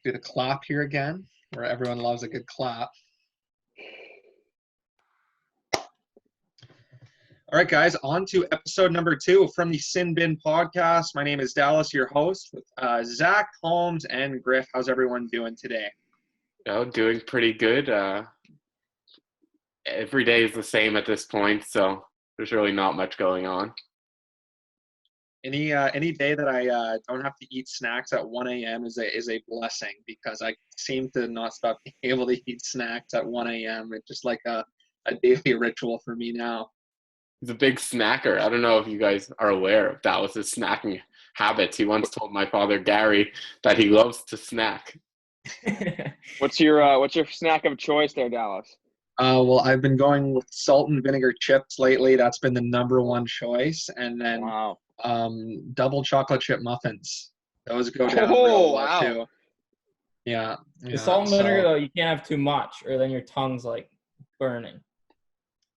do the clap here again, where everyone loves a good clap. All right, guys, on to episode number 2 from the Sin Bin podcast. My name is Dallas, your host, with Zach, Holmes, and Griff. How's everyone doing today? Oh, doing pretty good. Every day is the same at this point, so there's really not much going on. Any day that I don't have to eat snacks at 1 a.m. is a blessing, because I seem to not stop being able to eat snacks at 1 a.m. It's just like a daily ritual for me now. He's a big snacker. I don't know if you guys are aware of Dallas's snacking habits. He once told my father, Gary, that he loves to snack. What's your snack of choice there, Dallas? Well, I've been going with salt and vinegar chips lately. That's been the number one choice. And then Wow. Double chocolate chip muffins. Those go down real well too. Yeah. The salt and vinegar, though, you can't have too much, or then your tongue's like burning.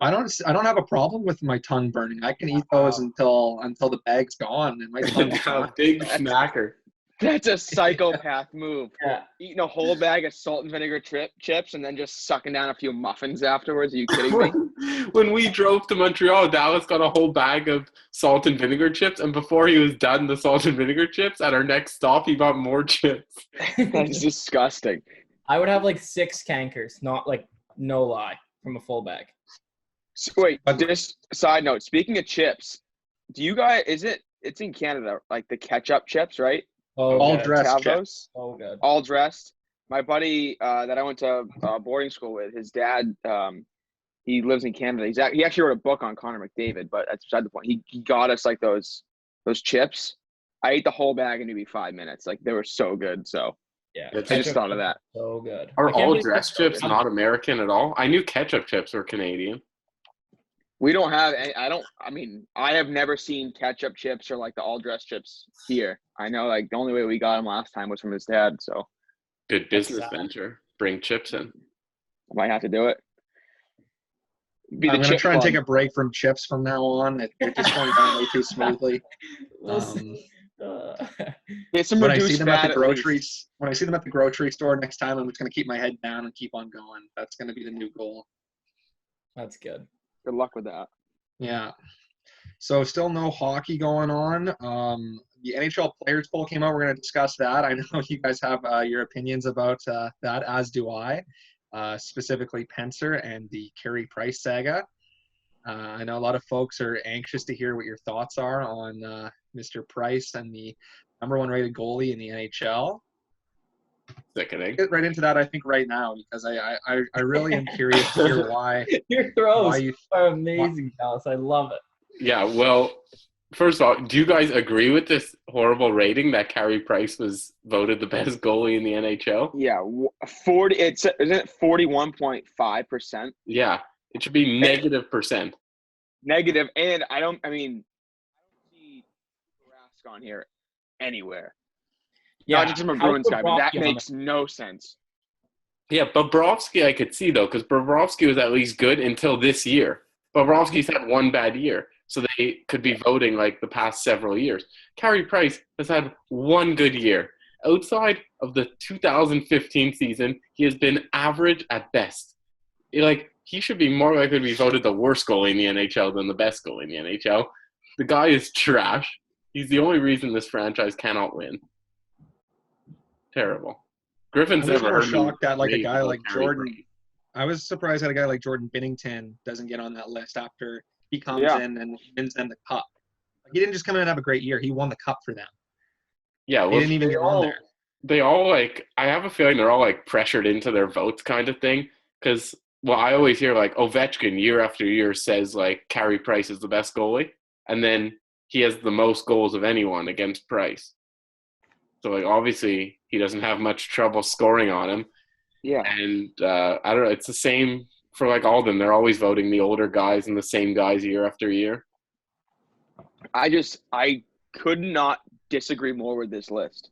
I don't have a problem with my tongue burning. I can eat those until the bag's gone and my tongue is gone. Big snacker. That's a psychopath move. Yeah. Eating a whole bag of salt and vinegar chips and then just sucking down a few muffins afterwards. Are you kidding me? When we drove to Montreal, Dallas got a whole bag of salt and vinegar chips, and before he was done the salt and vinegar chips, at our next stop, he bought more chips. That's disgusting. I would have like 6 cankers, not like no lie, from a full bag. So wait, just side note, speaking of chips, do you guys, it's in Canada, like the ketchup chips, right? Oh, All good. dressed chips. Oh, good. All dressed. My buddy that I went to boarding school with, his dad, he lives in Canada. He actually wrote a book on Connor McDavid, but that's beside the point. He got us like those chips. I ate the whole bag in maybe 5 minutes. Like they were so good. So Yeah, I just thought of that. So good. Are I can't all believe dress it's so chips good. not American at all? I knew ketchup chips were Canadian. We don't have any, I have never seen ketchup chips or like the all dressed chips here. I know like the only way we got them last time was from his dad. So Good business venture. Bring chips in. I might have to do it. I'm going to try and take a break from chips from now on. They're just going down way too smoothly. We'll see. Get some When I reduced see them at fat the at least. grocery store next time, I'm just going to keep my head down and keep on going. That's going to be the new goal. That's good. Good luck with that. Yeah. So still no hockey going on. The NHL Players poll came out. We're going to discuss that. I know you guys have your opinions about that, as do I. Specifically Pencer and the Carey Price saga. I know a lot of folks are anxious to hear what your thoughts are on Mr. Price and the number 1 rated goalie in the NHL. Sickening. Get right into that, I think, right now, because I really am curious to hear why. Your throws you- are amazing, Dallas. I love it. Yeah, well, first of all, do you guys agree with this horrible rating that Carey Price was voted the best goalie in the NHL? Yeah, 40. Isn't it 41.5%? Yeah, it should be -%. Negative, and I don't see Rask on here anywhere. Yeah, Not just from a Bruins guy, but that Bobrovsky on makes no sense. Yeah, Bobrovsky I could see, though, because Bobrovsky was at least good until this year. Bobrovsky's had one bad year, so they could be voting like the past several years. Carey Price has had one good year. Outside of the 2015 season, he has been average at best. He should be more likely to be voted the worst goalie in the NHL than the best goalie in the NHL. The guy is trash. He's the only reason this franchise cannot win. Terrible. Griffin's I was never more heard shocked that like a rave guy about like Carey Jordan. Price. I was surprised that a guy like Jordan Binnington doesn't get on that list after he comes in and wins them the cup. He didn't just come in and have a great year. He won the cup for them. Yeah, He well, didn't even get on there. they all I have a feeling they're all pressured into their votes kind of thing. Because, I always hear Ovechkin year after year says Carey Price is the best goalie. And then he has the most goals of anyone against Price. So obviously he doesn't have much trouble scoring on him. Yeah. And I don't know, it's the same for all of them. They're always voting the older guys and the same guys year after year. I could not disagree more with this list.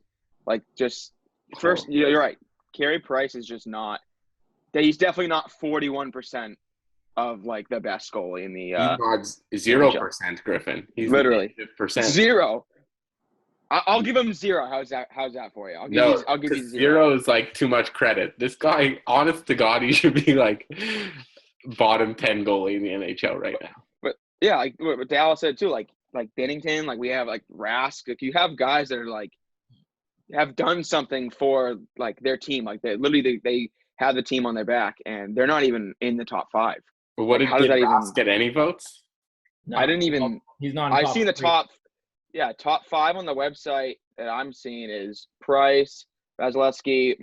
First, you're right. Carey Price is just not – he's definitely not 41% of, the best goalie in the he nods 0%, Griffin. He's literally. percent. 0. I'll give him 0. How's that for you? I'll give you 0. 0 is like too much credit. This guy, honest to God, he should be like bottom 10 goalie in the NHL right now. But yeah, like what Dallas said too, like Binnington, like we have like Rask. Like you have guys that are like have done something for like their team. Like they have the team on their back, and they're not even in the top 5. But what Like, did Rask get any votes? No, I didn't even. He's not. I've seen the top. Yeah, top 5 on the website that I'm seeing is Price, Vasilevsky,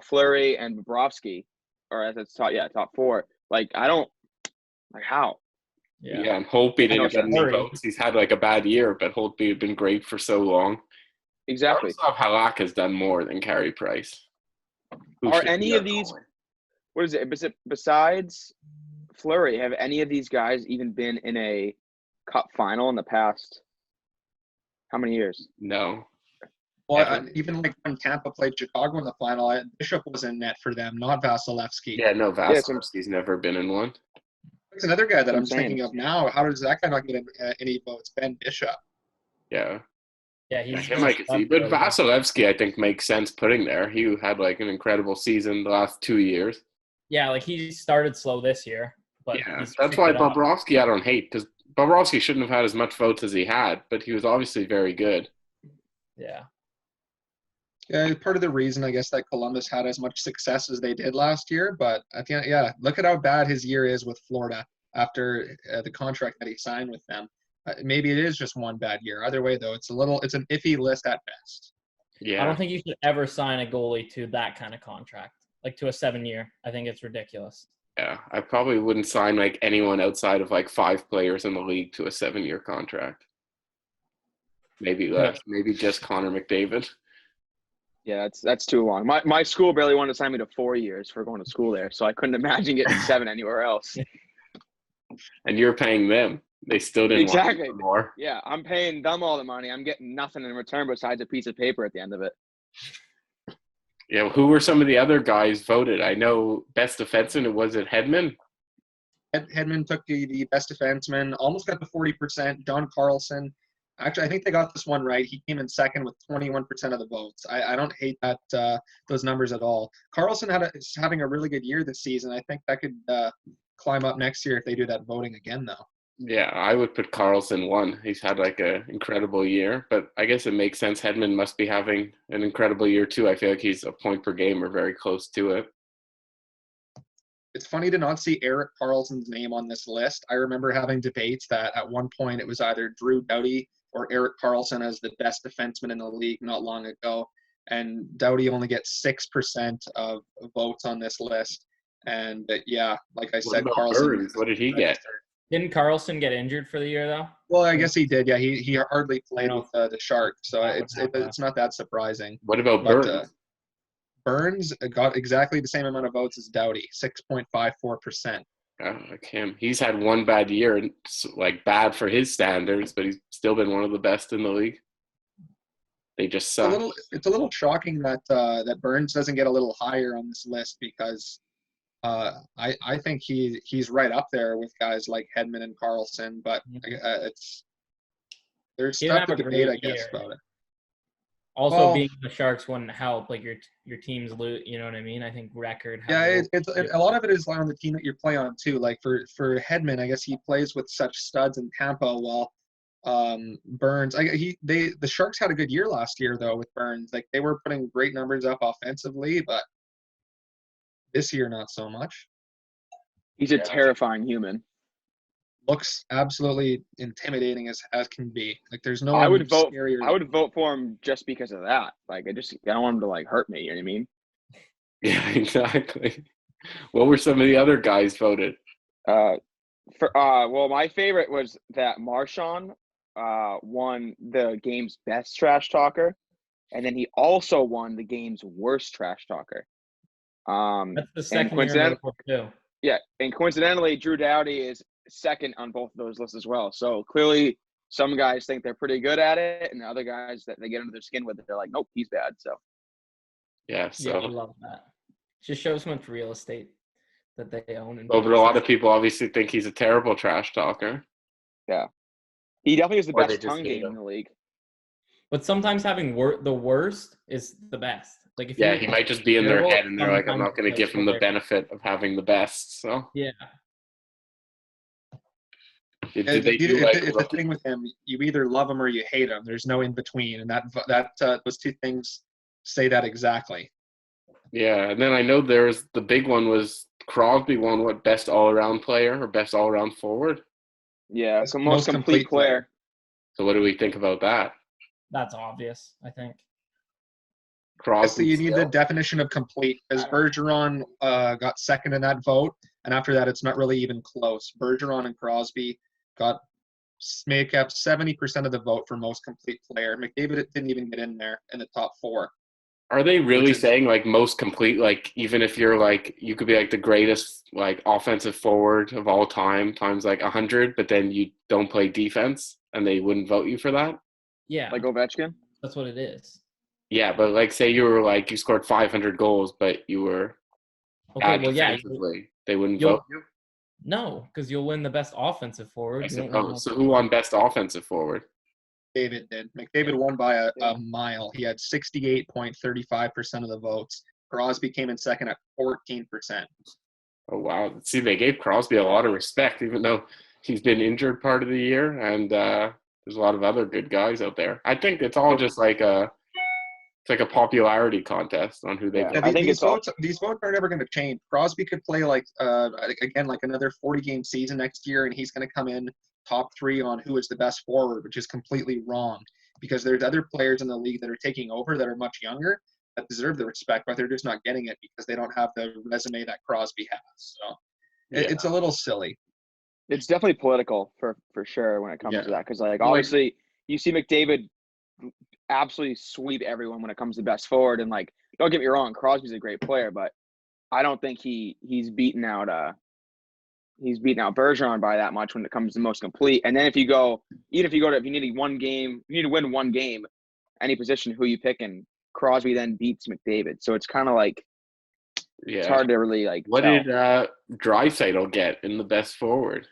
Fleury, and Bobrovsky, or that's top 4. Like I don't like how. Yeah, and Holtby didn't get any votes. He's had like a bad year, but Holtby had been great for so long. Exactly. Yaroslav Halak has done more than Carey Price. Are any of these? What is it? Besides Fleury, have any of these guys even been in a cup final in the past? How many years? No. Well, even like when Tampa played Chicago in the final, Bishop was in net for them, not Vasilevsky. Yeah, no, Vasilevsky's never been in one. There's another guy that I'm thinking of now. How does that guy not get any votes? Ben Bishop. Yeah. Yeah, he's him I can see. But Vasilevsky, I think, makes sense putting there. He had like an incredible season the last 2 years. Yeah, like he started slow this year. But yeah, that's why Bobrovsky I don't hate, because Bobrovsky shouldn't have had as much votes as he had, but he was obviously very good. Yeah. Yeah, part of the reason, I guess, that Columbus had as much success as they did last year. But at the end, look at how bad his year is with Florida after the contract that he signed with them. Maybe it is just one bad year. Either way, though, it's an iffy list at best. Yeah. I don't think you should ever sign a goalie to that kind of contract, like to a 7-year. I think it's ridiculous. Yeah, I probably wouldn't sign like anyone outside of like 5 players in the league to a 7-year contract. Maybe less. Maybe just Connor McDavid. Yeah, that's too long. My school barely wanted to sign me to 4 years for going to school there, so I couldn't imagine getting 7 anywhere else. And you're paying them. They still didn't want you more. Yeah, I'm paying them all the money. I'm getting nothing in return besides a piece of paper at the end of it. Yeah, who were some of the other guys voted? I know best defenseman, was it Hedman? Hedman took the best defenseman, almost got to 40%. John Carlson. Actually, I think they got this one right. He came in second with 21% of the votes. I don't hate those numbers at all. Carlson is having a really good year this season. I think that could climb up next year if they do that voting again, though. Yeah, I would put Carlson 1. He's had like an incredible year, but I guess it makes sense. Hedman must be having an incredible year too. I feel like he's a point per game or very close to it. It's funny to not see Erik Karlsson's name on this list. I remember having debates that at one point it was either Drew Doughty or Erik Karlsson as the best defenseman in the league not long ago. And Doughty only gets 6% of votes on this list. And like I said, Karlsson. What did he get? Didn't Karlsson get injured for the year, though? Well, I guess he did. Yeah, he hardly played with the Sharks, so it's not that surprising. What about Burns? Burns got exactly the same amount of votes as Doughty, 6.54%. Like him. He's had one bad year, and like bad for his standards, but he's still been one of the best in the league. They just suck. It's a little shocking that Burns doesn't get a little higher on this list because I think he's right up there with guys like Hedman and Karlsson, but there's stuff to debate, I guess, about it. Also, being the Sharks wouldn't help. Like your teams lose, you know what I mean? I think record. Yeah, a lot of it is on the team that you play on too. Like for Hedman, I guess he plays with such studs in Tampa. While Burns, the Sharks had a good year last year though with Burns. Like they were putting great numbers up offensively, but this year not so much. He's a terrifying human. Looks absolutely intimidating as can be. Like there's no. I would vote for him just because of that. Like I don't want him to like hurt me. You know what I mean? Yeah, exactly. What were some of the other guys voted? Well, my favorite was that Marchand won the game's best trash talker, and then he also won the game's worst trash talker. That's the second year too. Yeah, and coincidentally, Drew Doughty is second on both of those lists as well. So clearly, some guys think they're pretty good at it, and the other guys that they get under their skin with it, they're like, nope, he's bad. So yeah, I love that. Just shows how much real estate that they own. But a lot of people obviously think he's a terrible trash talker. Yeah, he definitely has the best tongue game in the league. But sometimes having the worst is the best. Like if Yeah, you he might just be in their terrible, head, and they're like, I'm sometimes not going to it's, like, give him the hilarious. benefit of having the best. So Yeah. did they do like It's the thing with him. You either love him or you hate him. There's no in between, and those two things say that exactly. Yeah, and then I know there's the big one was Crosby won what, best all around player or best all around forward. Yeah, Best- most complete player. So what do we think about that? That's obvious, I think. Crosby You need the still? definition of complete, because Bergeron got second in that vote, and after that, it's not really even close. Bergeron and Crosby make up 70% of the vote for most complete player. McDavid didn't even get in there in the top 4. Are they really Which is- saying like most complete? Like even if you're like you could be like the greatest like offensive forward of all time times like 100, but then you don't play defense, and they wouldn't vote you for that? Yeah, Like Ovechkin? that's what it is. Yeah, but like say you were like you scored 500 goals, but you were Okay, bad well, yeah, defensively, they wouldn't you'll- vote you. no, because you'll win the best offensive forward. I You won't win suppose. So who won best offensive forward? David did. McDavid won by a mile. He had 68.35% of the votes. Crosby came in second at 14%. Oh wow! See, they gave Crosby a lot of respect, even though he's been injured part of the year, and there's a lot of other good guys out there. I think it's all just like it's like a popularity contest on who they. Yeah. vote. I think these votes are never going to change. Crosby could play again like another 40-game season next year, and he's going to come in top 3 on who is the best forward, which is completely wrong because there's other players in the league that are taking over that are much younger that deserve the respect, but they're just not getting it because they don't have the resume that Crosby has. So it's a little silly. It's definitely political for sure when it comes Yeah. to that. Because like obviously you see McDavid absolutely sweep everyone when it comes to best forward, and like don't get me wrong, Crosby's a great player, but I don't think he's beaten out Bergeron by that much when it comes to most complete. And then if you need to win one game, any position, who you pick, and Crosby then beats McDavid. So it's kind of like it's hard to really like. What tell. did Draisaitl get in the best forward?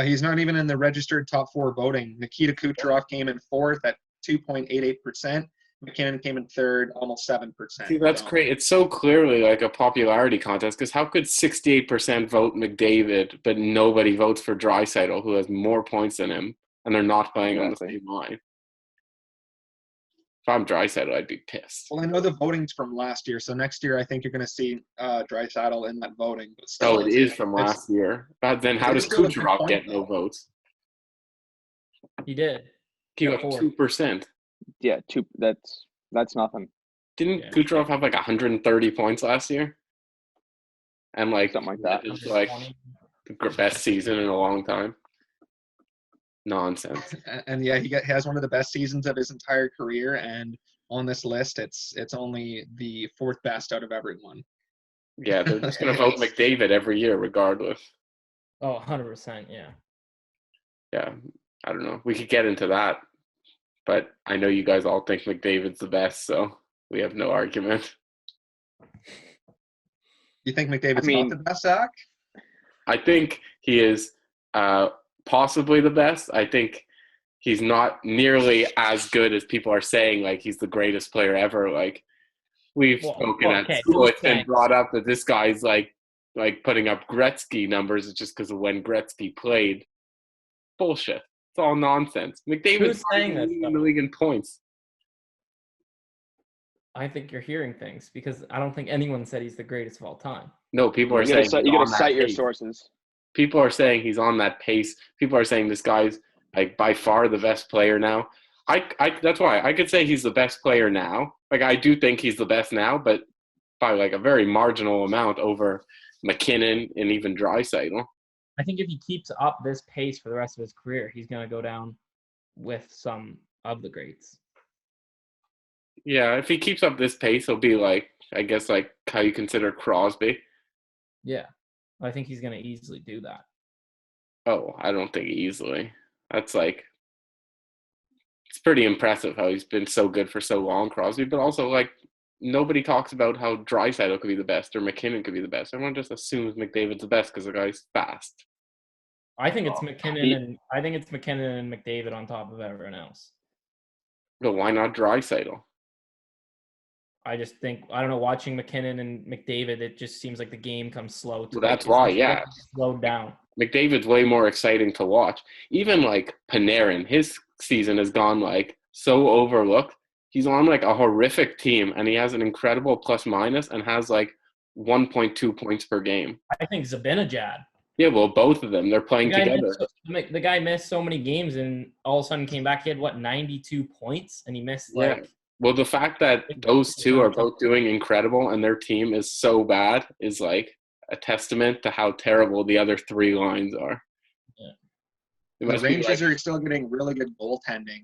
He's not even in the registered top 4 voting. Nikita Kucherov came in 4th at 2.88%. McKinnon came in 3rd, almost 7%. See, that's great. It's so clearly like a popularity contest because how could 68% vote McDavid, but nobody votes for Draisaitl, who has more points than him, and they're not playing on the same line? If I'm Draisaitl, I'd be pissed. Well, I know the voting's from last year, so next year I think you're going to see Draisaitl in that voting. But still, it is from last year. But then how does still a good Kucherov point, get no though. votes? He did. He got 2%. Yeah, that's nothing. Didn't Kucherov have like 130 points last year? And like something like that. It's like the best season in a long time. Nonsense. And yeah, he has one of the best seasons of his entire career, and on this list, it's only the 4th best out of everyone. Yeah, they're just gonna vote McDavid every year, regardless. Oh, 100%, yeah. Yeah, I don't know. We could get into that, but I know you guys all think McDavid's the best, so we have no argument. You think McDavid's not the best, Zach? I think he is possibly the best. I think he's not nearly as good as people are saying, like he's the greatest player ever. Like we've spoken at school, it's been brought up that this guy's like putting up Gretzky numbers just because of when Gretzky played. Bullshit. It's all nonsense. McDavid's in the league in points. I think you're hearing things because I don't think anyone said he's the greatest of all time. No, people are saying you got to cite your sources. People are saying he's on that pace. People are saying this guy's like by far the best player now. That's why I could say he's the best player now. Like I do think he's the best now, but by like a very marginal amount over McKinnon and even Draisaitl. I think if he keeps up this pace for the rest of his career, he's going to go down with some of the greats. Yeah, if he keeps up this pace, he'll be like, I guess, like how you consider Crosby. Yeah, I think he's going to easily do that. Oh, I don't think easily. That's like, it's pretty impressive how he's been so good for so long, Crosby, but also like nobody talks about how Draisaitl could be the best or McKinnon could be the best. Everyone just assumes McDavid's the best because the guy's fast. I think it's McKinnon and McDavid on top of everyone else. But why not Draisaitl? I just think, I don't know, watching McKinnon and McDavid, it just seems like the game comes slow. Well, that's why, yeah. Slowed down. McDavid's way more exciting to watch. Even like Panarin, his season has gone like so overlooked. He's on like a horrific team, and he has an incredible plus minus and has like 1.2 points per game. I think Zibanejad. Yeah, well, both of them, they're playing together. The guy missed so many games and all of a sudden came back. He had, 92 points? And he missed, Well, the fact that those two are both doing incredible and their team is so bad is like a testament to how terrible the other three lines are. Yeah. The Rangers are still getting really good goaltending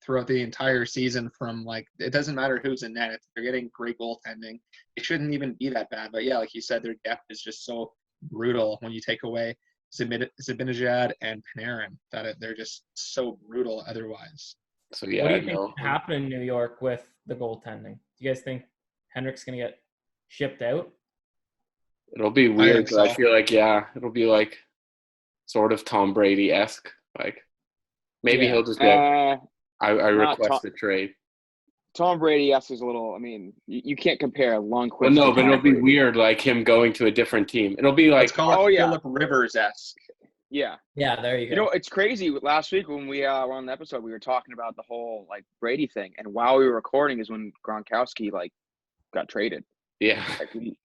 throughout the entire season from, it doesn't matter who's in net. They're getting great goaltending. It shouldn't even be that bad. But, yeah, like you said, their depth is just so brutal when you take away Zibanejad and Panarin. They're just so brutal otherwise. So, yeah, what do you think can happen in New York with the goaltending? Do you guys think Henrik's going to get shipped out? It'll be weird. I feel like, it'll be like sort of Tom Brady-esque. Like, maybe he'll just get I request a trade. Tom Brady-esque is a little, you can't compare Lundqvist. Well, no, but it'll be weird, like him going to a different team. It'll be like, let's call it Phillip Rivers-esque. Yeah. Yeah, there you go. You know, it's crazy. Last week when we were on the episode, we were talking about the whole Brady thing, and while we were recording is when Gronkowski got traded. Yeah.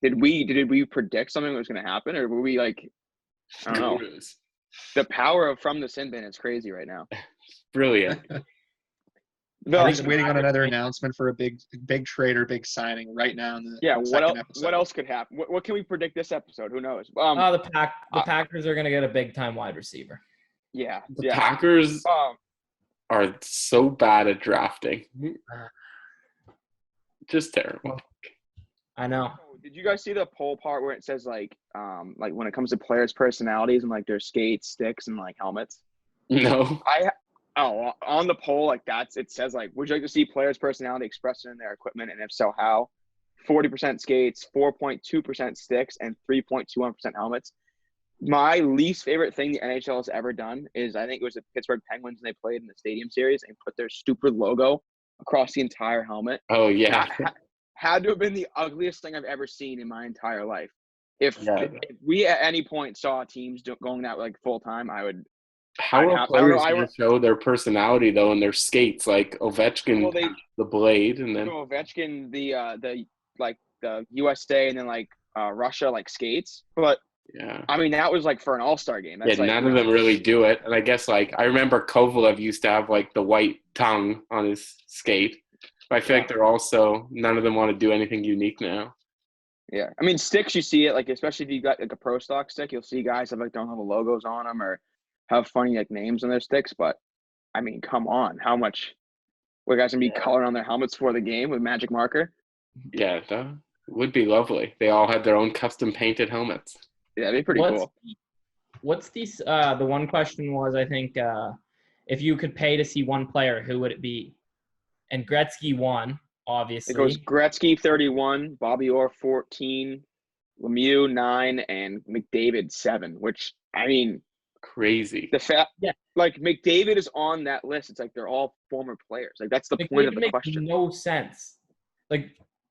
Did we predict something was going to happen, or were we I don't know. The power of from the sin bin is crazy right now. Brilliant. I'm just waiting on another announcement for a big trade or big signing right now. In the what else could happen? What can we predict this episode? Who knows? The Packers are going to get a big time wide receiver. Yeah. The Packers are so bad at drafting. Just terrible. I know. Did you guys see the poll part where it says when it comes to players' personalities and their skates, sticks, and helmets? No. On the poll, it says would you like to see players' personality expressed in their equipment, and if so, how? 40% skates, 4.2% sticks, and 3.21% helmets. My least favorite thing the NHL has ever done is, I think it was the Pittsburgh Penguins, and they played in the Stadium Series and put their stupid logo across the entire helmet. Oh, yeah. Had to have been the ugliest thing I've ever seen in my entire life. If we at any point saw teams going that full time, I would. How are players going to show their personality though in their skates? Like Ovechkin, the blade, and then Ovechkin, the USA, and then Russia skates. But yeah, that was for an all-star game. That's none of them really do it. And I guess I remember Kovalev used to have the white tongue on his skate. But I feel like they're also none of them want to do anything unique now. Yeah, sticks, you see it especially if you got a pro stock stick, you'll see guys have don't have the logos on them or have funny names on their sticks. But come on, how much? What guys gonna be coloring on their helmets for the game with magic marker? Yeah, that would be lovely. They all had their own custom painted helmets. Yeah, that'd be pretty cool. What's the one question was, I think, if you could pay to see one player, who would it be? And Gretzky won, obviously. It goes Gretzky 31, Bobby Orr 14, Lemieux 9, and McDavid 7. Which crazy. The fact, McDavid is on that list. It's they're all former players. That's the point of the question. Makes no sense.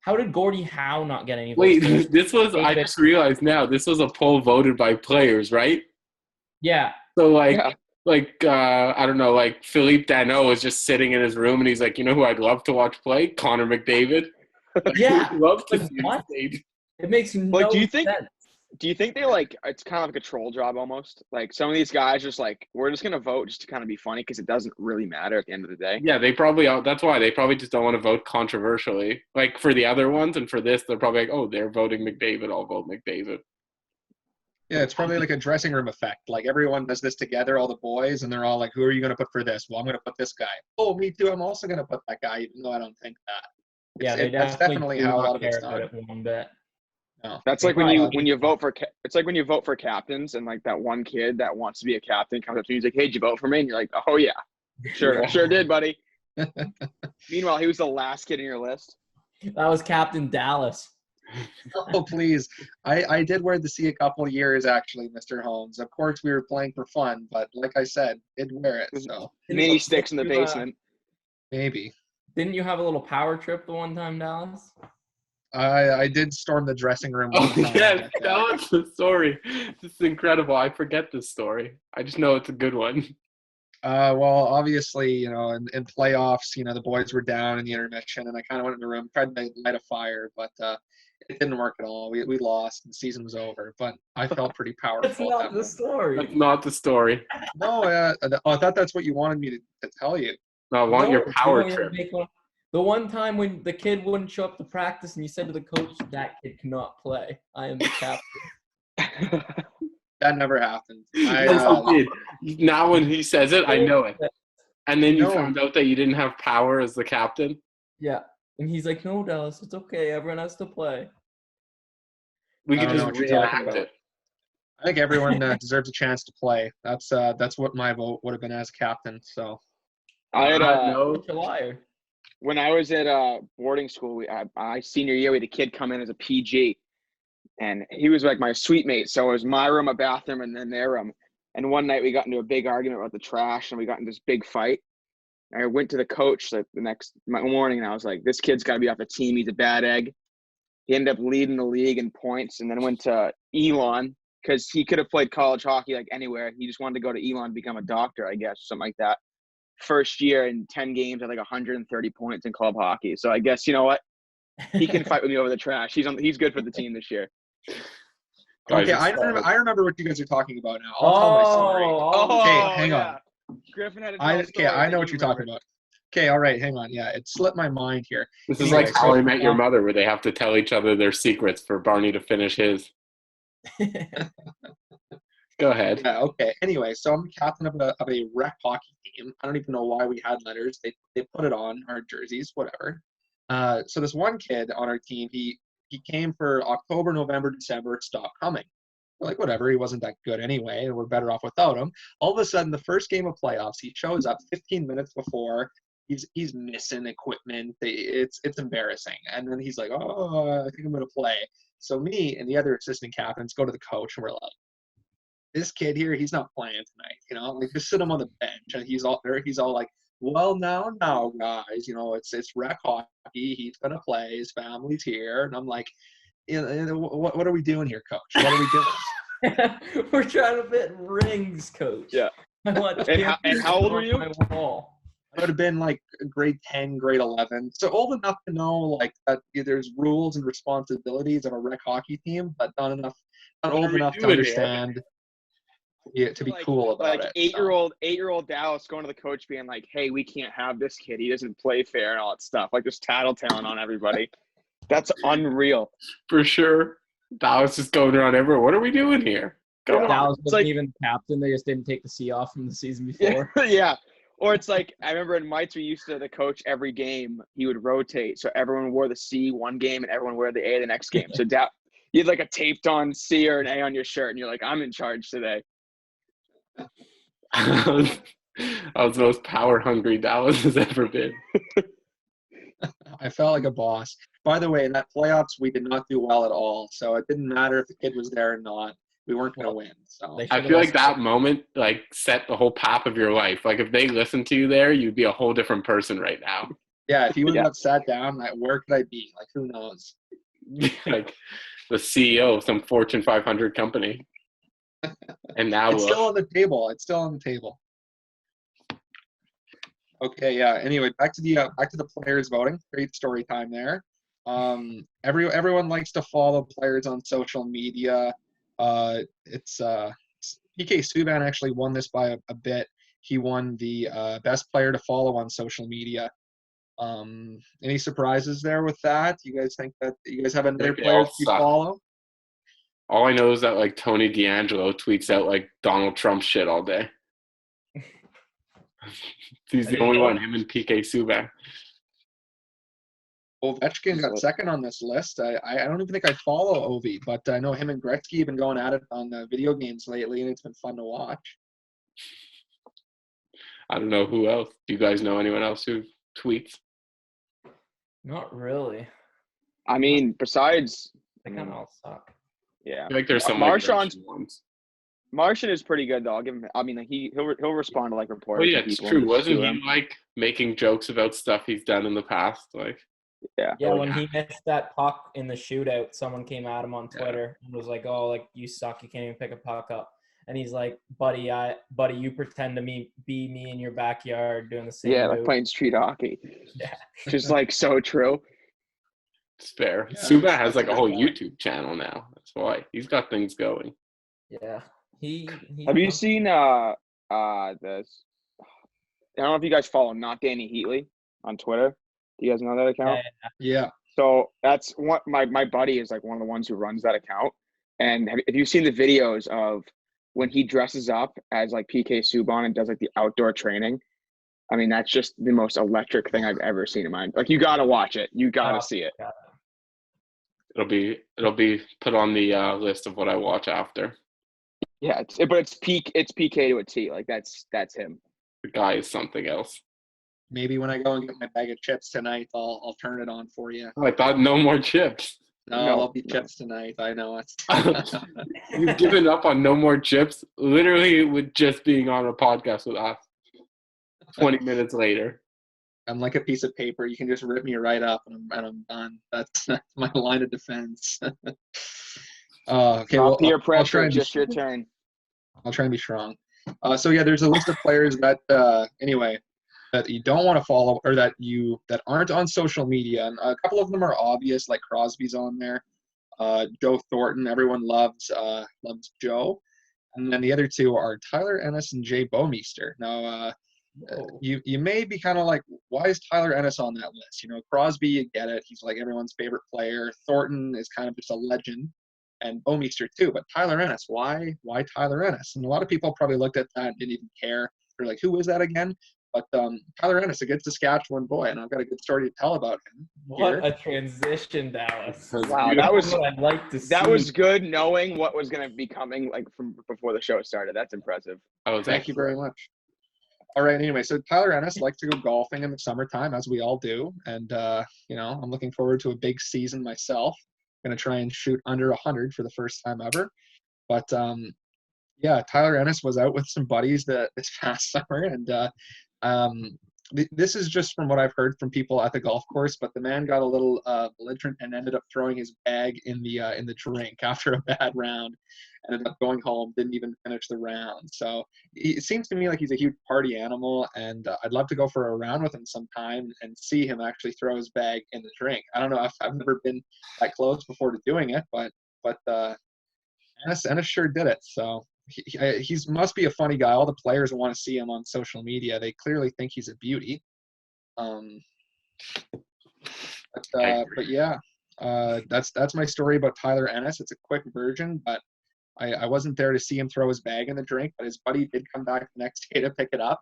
How did Gordie Howe not get any votes? Wait, this was. I just realized now. This was a poll voted by players, right? Yeah. So I don't know, Philippe Danault was just sitting in his room and he's like, you know who I'd love to watch play? Connor McDavid. Yeah. Love to see what? It makes no sense. Do you think they it's kind of like a troll job almost? Some of these guys just we're just going to vote just to kind of be funny because it doesn't really matter at the end of the day. Yeah, that's why they probably just don't want to vote controversially. For the other ones and for this, they're probably they're voting McDavid, I'll vote McDavid. Yeah, it's probably a dressing room effect. Everyone does this together, all the boys, and they're all who are you going to put for this? Well, I'm going to put this guy. Oh, me too. I'm also going to put that guy, even though I don't think that. Yeah, that's definitely how a lot of it's done. One bit. No. That's when you vote for it's when you vote for captains and that one kid that wants to be a captain comes up to you, he's like, hey, did you vote for me? And you're like, oh yeah, sure did, buddy. Meanwhile, he was the last kid in your list. That was Captain Dallas. Oh, please. I did wear the C a couple of years, actually, Mr. Holmes. Of course, we were playing for fun, but like I said, did wear it. So mini sticks in the basement. Maybe. Didn't you have a little power trip the one time, Dallas? I did storm the dressing room Oh, one time. yeah, tell us the story. This is incredible. I forget this story. I just know it's a good one. Well, obviously, in playoffs, the boys were down in the intermission, and I kind of went in the room, tried to light a fire, but it didn't work at all. We lost, and the season was over. But I felt pretty powerful. That's not the story. That's not the story. No, I thought that's what you wanted me to tell you. No, I want your power you trip. The one time when the kid wouldn't show up to practice and you said to the coach, that kid cannot play. I am the captain. That never happened. Yes, it did. Now when he says it, I know it. And then you found out that you didn't have power as the captain? Yeah. And he's like, no, Dallas, it's okay. Everyone has to play. We could just reenact it. I think everyone deserves a chance to play. That's what my vote would have been as captain. So I had a liar. When I was at boarding school, my senior year, we had a kid come in as a PG, and he was like my suite mate. So it was my room, a bathroom, and then their room. And one night we got into a big argument about the trash, and we got into this big fight. I went to the coach the next morning, and I was like, "This kid's got to be off the team. He's a bad egg." He ended up leading the league in points, and then went to Elon because he could have played college hockey like anywhere. He just wanted to go to Elon to become a doctor, I guess, something like that. First year in 10 games, had like 130 points in club hockey. So I guess, you know what? He can fight with me over the trash. He's good for the team this year. Okay, I remember what you guys are talking about now. I'll tell my story. Okay, hang on. Griffin had I know what you're talking about. Okay, all right, hang on. Yeah, it slipped my mind here. This is like How I Met Your Mother, where they have to tell each other their secrets for Barney to finish his. Go ahead. Yeah, okay. Anyway, so I'm the captain of a rec hockey team. I don't even know why we had letters. They put it on our jerseys, whatever. So this one kid on our team, he came for October, November, December, stopped coming. We're like, whatever, he wasn't that good anyway. We're better off without him. All of a sudden, the first game of playoffs, he shows up 15 minutes before. He's missing equipment. It's embarrassing. And then he's like, oh, I think I'm going to play. So me and the other assistant captains go to the coach, and we're like, this kid here, he's not playing tonight, like just sit him on the bench, and he's all like, well, now, guys, it's rec hockey. He's gonna play. His family's here, and I'm like, what are we doing here, coach? What are we doing? We're trying to fit rings, coach. Yeah. And how old were you? I would have been like grade 10, grade 11, so old enough to know like that there's rules and responsibilities of a rec hockey team, but not old enough to understand. Yeah, to be cool about it. Like eight-year-old Dallas going to the coach being like, hey, we can't have this kid. He doesn't play fair and all that stuff. Like just tattletailing on everybody. That's unreal. For sure. Dallas is going around everywhere. What are we doing here? Dallas wasn't even the captain. They just didn't take the C off from the season before. Yeah. Or it's like, I remember in Mites, we used to, the coach every game, he would rotate. So everyone wore the C one game and everyone wore the A the next game. So you had like a taped on C or an A on your shirt and you're like, I'm in charge today. I was the most power hungry Dallas has ever been. I felt like a boss. By the way, in that playoffs, we did not do well at all. So it didn't matter if the kid was there or not. We weren't going to win. So I feel like that moment like set the whole path of your life. Like if they listened to you there, you'd be a whole different person right now. Yeah, if you would have sat down, like where could I be? Like who knows? Like the CEO of some Fortune 500 company. And now it's still on the table. It's still on the table. Okay, yeah. Anyway, back to the players voting. Great story time there. Everyone likes to follow players on social media. It's PK Subban actually won this by a bit. He won the best player to follow on social media. Any surprises there with that? You guys think that you guys have another player you follow? All I know is that like Tony D'Angelo tweets out like Donald Trump shit all day. He's the only one, him and PK Subban. Ovechkin got second on this list. I don't even think I follow Ovi, but I know him and Gretzky have been going at it on the video games lately, and it's been fun to watch. I don't know who else. Do you guys know anyone else who tweets? Not really. I mean, besides... They kind of all suck. Yeah. I feel like there's some Marshawn's ones. Martian is pretty good though. I'll give him. I mean, like he'll respond to like reporters. Oh yeah, and it's people true. and just Wasn't sue he him. like making jokes about stuff he's done in the past? Like, Yeah. Yeah, Oh, when yeah. he missed that puck in the shootout, someone came at him on Yeah. Twitter and was like, "Oh, like you suck. You can't even pick a puck up." And he's like, "Buddy, you pretend to be me in your backyard doing the same Yeah, like move." playing street hockey. Yeah. Just like so true. it's fair. Yeah, Suba has that's like a good whole point. YouTube channel now. That's why he's got things going. Yeah. He Have you seen this? I don't know if you guys follow Not Danny Heatley on Twitter. Do you guys know that account? Yeah. So that's what my buddy is like one of the ones who runs that account. And have you seen the videos of when he dresses up as like PK Subban and does like the outdoor training? I mean, that's just the most electric thing I've ever seen in my like. You gotta watch it. You gotta see it. It'll be put on the list of what I watch after. Yeah, it's PK to a T. Like that's him. The guy is something else. Maybe when I go and get my bag of chips tonight, I'll turn it on for you. Oh, I thought no more chips. No, No, there'll be no. chips tonight. I know it's. You've given up on no more chips, literally with just being on a podcast with us. 20 minutes later. I'm like a piece of paper. You can just rip me right up, and I'm done. That's my line of defense. Okay, Not well, peer I'll try pressure. and be, Just your turn. I'll try and be strong. So yeah, there's a list of players that anyway that you don't want to follow or that aren't on social media, and a couple of them are obvious, like Crosby's on there. Joe Thornton, everyone loves Joe, and then the other two are Tyler Ennis and Jay Bouwmeester. Now, you may be kind of like, why is Tyler Ennis on that list? You know, Crosby, you get it. He's like everyone's favorite player. Thornton is kind of just a legend, and Bouwmeester too. But Tyler Ennis, why Tyler Ennis? And a lot of people probably looked at that and didn't even care. They're like, who is that again? But Tyler Ennis, a good Saskatchewan boy, and I've got a good story to tell about him. What a transition, Dallas. Wow, that was what I'd like to see. that was good. Knowing what was going to be coming like from before the show started. That's impressive. Thank you very much. All right. Anyway, so Tyler Ennis likes to go golfing in the summertime, as we all do, and I'm looking forward to a big season myself. Going to try and shoot under 100 for the first time ever. But yeah, Tyler Ennis was out with some buddies this past summer, and this is just from what I've heard from people at the golf course. But the man got a little belligerent and ended up throwing his bag in the drink after a bad round. Ended up going home, didn't even finish the round. So it seems to me like he's a huge party animal, and I'd love to go for a round with him sometime and see him actually throw his bag in the drink. I don't know if I've never been that close before to doing it, but Ennis sure did it. So he must be a funny guy. All the players want to see him on social media. They clearly think he's a beauty. But yeah, that's my story about Tyler Ennis. It's a quick version, but I wasn't there to see him throw his bag in the drink, but his buddy did come back the next day to pick it up,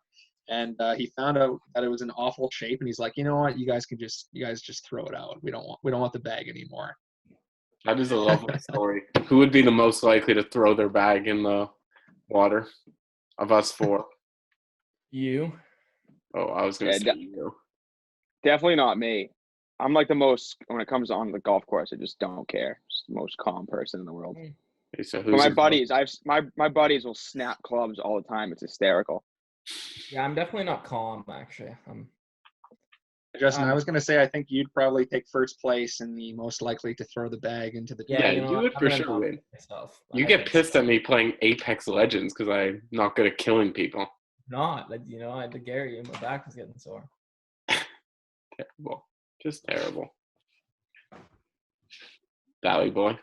and he found out that it was in awful shape, and he's like, you know what, you guys just throw it out. We don't want the bag anymore. That is a lovely story. Who would be the most likely to throw their bag in the water of us four? You. Oh, I was going to say you. Definitely not me. I'm like the most when it comes on the golf course. I just don't care. Just the most calm person in the world. Okay, so But my buddies, my buddies will snap clubs all the time. It's hysterical. Yeah, I'm definitely not calm, actually. Justin, I was going to say I think you'd probably take first place in the most likely to throw the bag into the Yeah, drink. you would for sure win. You get pissed at me playing Apex Legends because I'm not good at killing people. Not, I had to Gary, my back was getting sore. Terrible. Just terrible. Valley boy.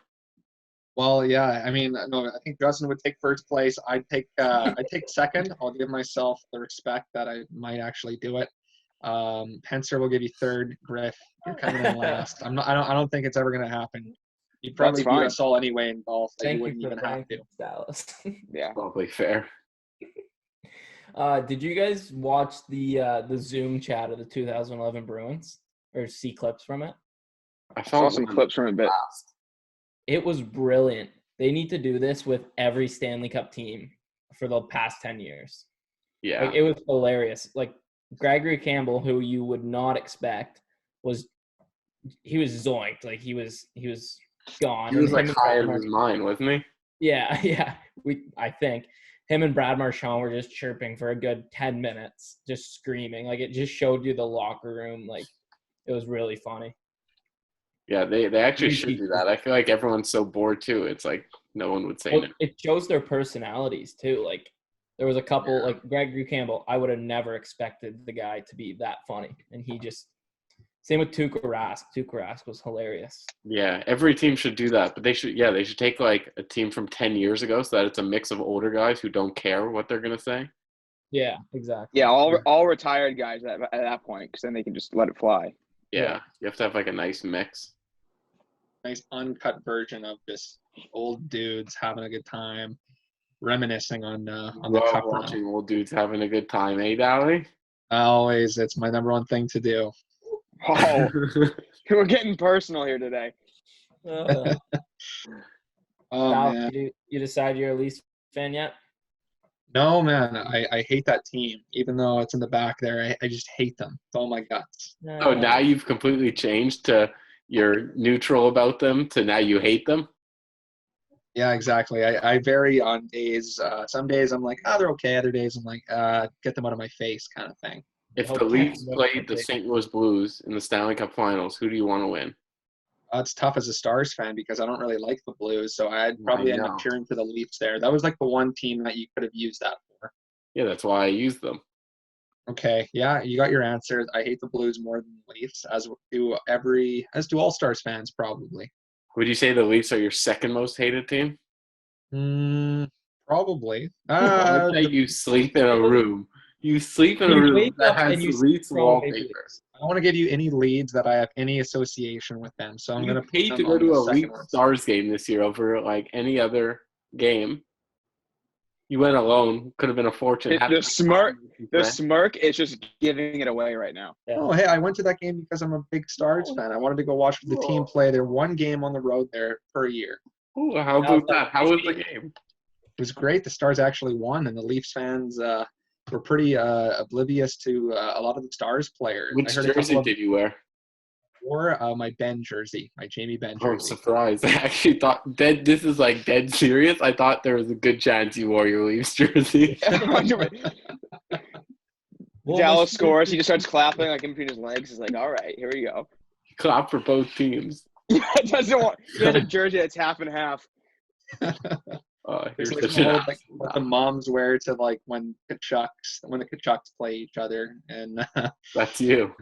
Well, yeah. I mean, no. I think Justin would take first place. I'd take second. I'll give myself the respect that I might actually do it. Pencer will give you third. Griff, you're coming in last. I don't think it's ever gonna happen. You'd probably beat us all anyway in golf. So you wouldn't even have to. Dallas. Yeah, probably fair. Did you guys watch the Zoom chat of the 2011 Bruins or see clips from it? I saw some clips from it, but it was brilliant. They need to do this with every Stanley Cup team for the past 10 years. Yeah. Like, it was hilarious. Like, Gregory Campbell, who you would not expect, he was zoinked. Like, he was gone. He was like high in his mind, wasn't he? Yeah, yeah. I think him and Brad Marchand were just chirping for a good 10 minutes, just screaming. Like, it just showed you the locker room. Like, it was really funny. Yeah, they actually Three should do people. that. I feel like everyone's so bored too. It's like no one would say Well, no. it shows their personalities too. Like, there was a couple, Yeah. like Gregory Campbell. I would have never expected the guy to be that funny, and he just. Same with Tuukka Rask. Tuukka Rask was hilarious. Yeah, every team should do that, but they should take like a team from 10 years ago so that it's a mix of older guys who don't care what they're gonna say. Yeah, exactly. Yeah, all retired guys at that point, because then they can just let it fly. Yeah, you have to have like a nice mix. Nice uncut version of just old dudes having a good time, reminiscing on the Love cup run. watching old dudes having a good time, eh, Dally? Always, it's my number one thing to do. Oh, we're getting personal here today. Uh, Oh Val, man, you decide you're a Leafs fan yet? no man, I hate that team. Even though it's in the back there, I just hate them with all my guts. Oh, now you've completely changed to you're neutral about them to now you hate them? Yeah, exactly. I vary on days. Some days I'm like, oh, they're okay. Other days I'm like, get them out of my face, kind of thing. If the Okay. Leafs played the St. Louis Blues in the Stanley Cup Finals, who do you want to win? It's tough as a Stars fan because I don't really like the Blues, so I'd probably end up know. cheering for the Leafs there. That was like the one team that you could have used that for. Yeah, that's why I use them. Okay, yeah, you got your answer. I hate the Blues more than the Leafs, as do all Stars fans probably. Would you say the Leafs are your second most hated team? Probably. You sleep in a room. You sleep in a You room wake that up has and you the Leafs scroll Maple wallpaper. Leafs. I don't want to give you any leads that I have any association with them, so I'm You going to put paid them to go on to the a second Leafs one. Stars game this year over like any other game. You went alone. Could have been a fortune. The smirk is just giving it away right now. Yeah. Oh, hey, I went to that game because I'm a big Stars fan. I wanted to go watch the team play their one game on the road there per year. Ooh, how about that? How was the game? It was great. The Stars actually won, and the Leafs fans were pretty oblivious to a lot of the Stars players. Which jersey did you wear? Or my Ben jersey, my Jamie Benn jersey. I'm surprised. I actually thought this is like dead serious. I thought there was a good chance you wore your Leafs jersey. Dallas scores. He just starts clapping like in between his legs. He's like, all right, here we go. Clap for both teams. He has a jersey that's half and half. It's like what the moms wear to like when the Kachucks play each other, and that's you.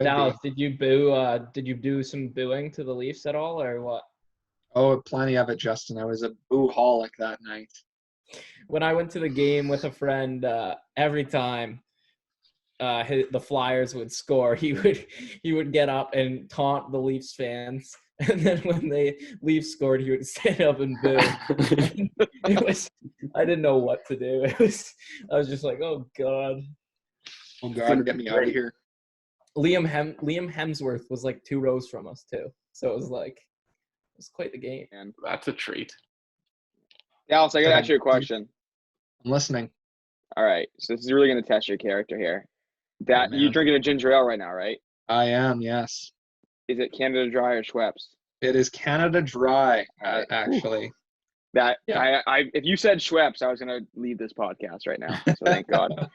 Dallas, did you boo? Did you do some booing to the Leafs at all, or what? Oh, plenty of it, Justin. I was a boo-holic that night. When I went to the game with a friend, every time the Flyers would score, he would get up and taunt the Leafs fans, and then when the Leafs scored, he would stand up and boo. I didn't know what to do. I was just like, oh god, Get me out of here. Liam Hemsworth was like 2 rows from us too, so it was quite the game. Man. That's a treat. Dallas, I gotta ask you a question. I'm listening. All right, so this is really gonna test your character here. You're drinking a ginger ale right now, right? I am, yes. Is it Canada Dry or Schweppes? It is Canada Dry, actually. If you said Schweppes, I was gonna leave this podcast right now. So thank God.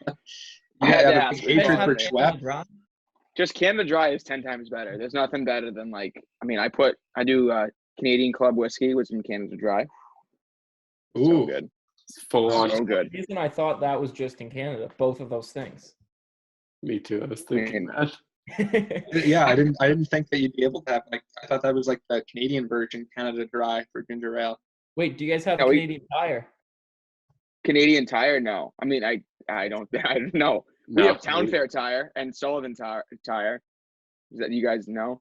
I had a big hatred for Schweppes. Just Canada Dry is 10 times better. There's nothing better than I do Canadian Club whiskey with some Canada Dry. Ooh, so good. Full on. So good. The reason I thought that was just in Canada, both of those things. Me too. I was thinking that. Yeah, I didn't think that you'd be able to have I thought that was like the Canadian version, Canada Dry for ginger ale. Wait, do you guys have Canadian Tire? Canadian Tire? No. I mean, I don't know. We have Town Fair Tire and Sullivan Tire. Is that you guys know?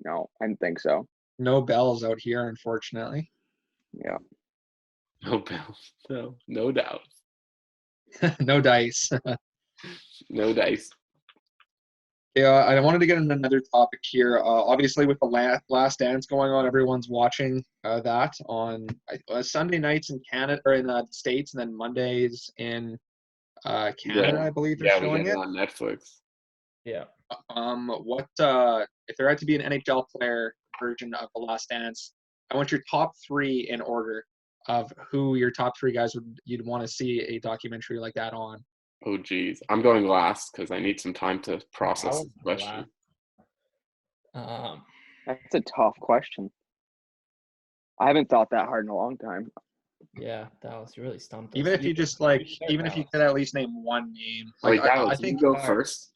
No, I didn't think so. No bells out here, unfortunately. Yeah. No bells. No doubt. No dice. No dice. Yeah, I wanted to get into another topic here. Obviously, with the Last Dance going on, everyone's watching that on Sunday nights in Canada or in the States, and then Mondays in Canada, I believe they're showing it on Netflix. Yeah. What if there had to be an NHL player version of the Last Dance? I want your top 3 in order of who your top 3 guys you'd want to see a documentary like that on. Oh, geez. I'm going last because I need some time to process the question. That's a tough question. I haven't thought that hard in a long time. Yeah, Dallas, you really stumped us. Even if you just like, even if you could at least name one name. Like, Wait, Dallas, I think you go first.